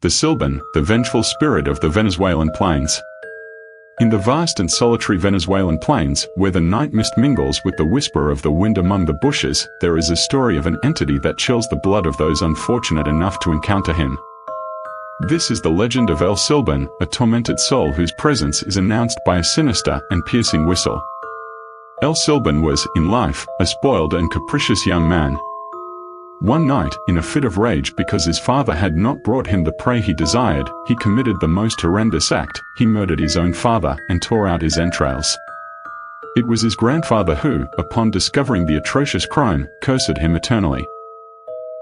The Silbón, the vengeful spirit of the Venezuelan plains. In the vast and solitary Venezuelan plains, where the night mist mingles with the whisper of the wind among the bushes, there is a story of an entity that chills the blood of those unfortunate enough to encounter him. This is the legend of El Silbón, a tormented soul whose presence is announced by a sinister and piercing whistle. El Silbón was, in life, a spoiled and capricious young man. One night, in a fit of rage because his father had not brought him the prey he desired, he committed the most horrendous act. He murdered his own father and tore out his entrails. It was his grandfather who, upon discovering the atrocious crime, cursed him eternally.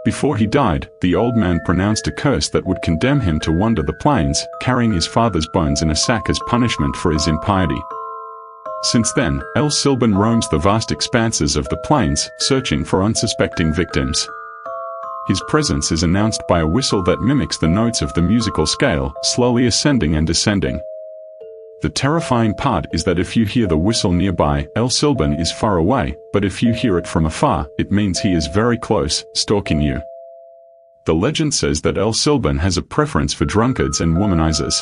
Before he died, the old man pronounced a curse that would condemn him to wander the plains, carrying his father's bones in a sack as punishment for his impiety. Since then, El Silbón roams the vast expanses of the plains, searching for unsuspecting victims. His presence is announced by a whistle that mimics the notes of the musical scale, slowly ascending and descending. The terrifying part is that if you hear the whistle nearby, El Silbón is far away, but if you hear it from afar, it means he is very close, stalking you. The legend says that El Silbón has a preference for drunkards and womanizers.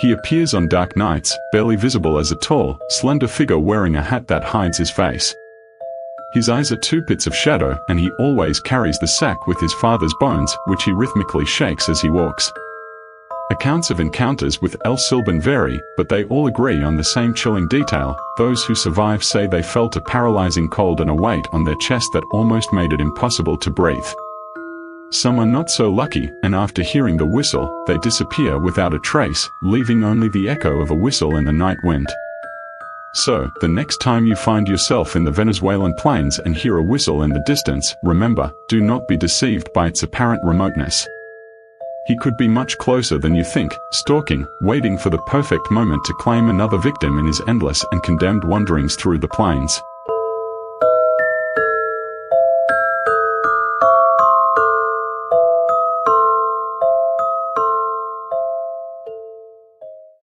He appears on dark nights, barely visible as a tall, slender figure wearing a hat that hides his face. His eyes are two pits of shadow, and he always carries the sack with his father's bones, which he rhythmically shakes as he walks. Accounts of encounters with El Silbón vary, but they all agree on the same chilling detail. Those who survive say they felt a paralyzing cold and a weight on their chest that almost made it impossible to breathe. Some are not so lucky, and after hearing the whistle, they disappear without a trace, leaving only the echo of a whistle in the night wind. So, the next time you find yourself in the Venezuelan plains and hear a whistle in the distance, remember, do not be deceived by its apparent remoteness. He could be much closer than you think, stalking, waiting for the perfect moment to claim another victim in his endless and condemned wanderings through the plains.